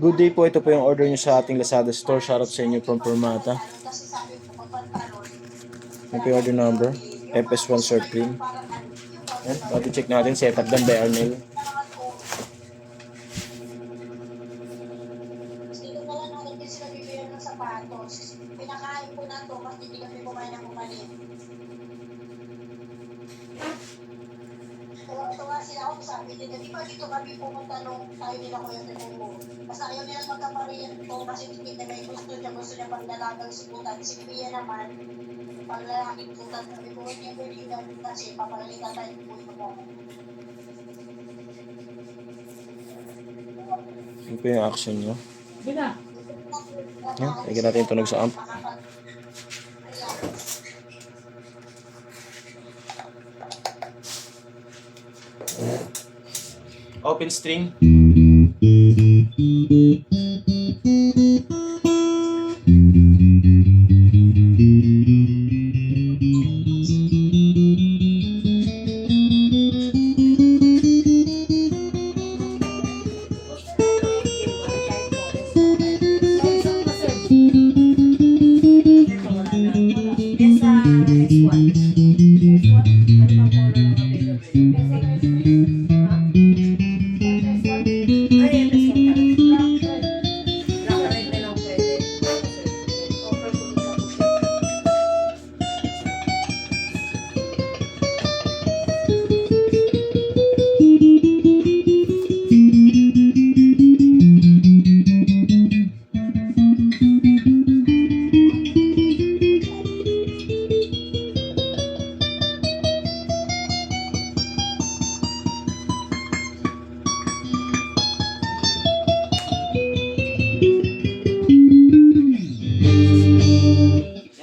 Good day po, ito po yung order nyo sa ating Lazada store. Shoutout sa inyo from Permata. Ito po yung order number, FS1 short cream. Yan, body check natin, setup done by Arnel. Pinakain po na to kasi hindi kami kumain ng kumain. Tuwa sila ako, sabi nila, di ba dito kami pumunta nung tayo nila Kuya Temungo. Kasi ayaw nila magkapariyan po kasi kita may gusto niya pang dalagang subutan. Si Kuya naman, pang lalaking subutan, sabi ko, hindi po hindi kasi papalalitan tayo po ito po. Yan po yung action nyo. Yan, lagyan natin yung tunog sa amp. Open string.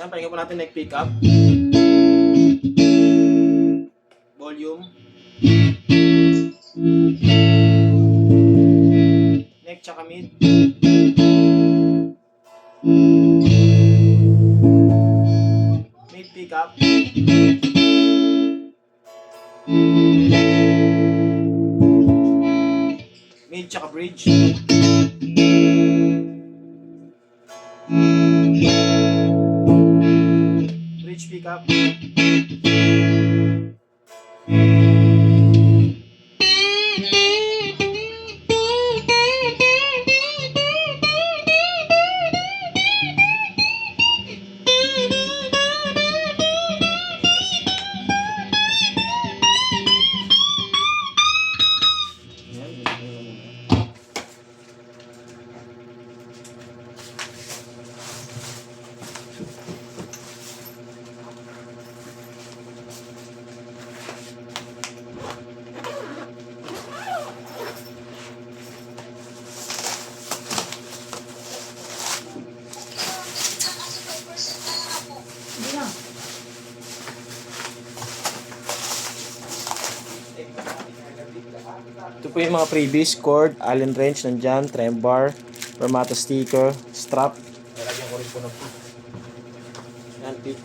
Yan, pakinggan po natin neck pick up. Volume. Neck tsaka mid. Mid pick up. Mid tsaka bridge. Bridge pick up. Ito po yung mga freebies, cord, Allen wrench, nandyan, trem bar, Permata sticker, strap. Lalagyan ko rin po ng pick. Yan, pick.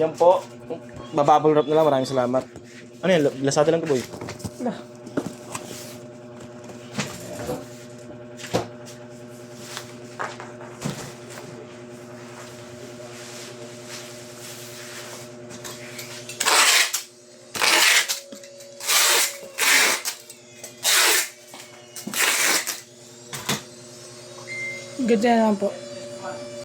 Yan po. Bababble wrap na lang. Maraming salamat. Ano yan? Lazada lang to, boy. Wala. Ganyan lang po.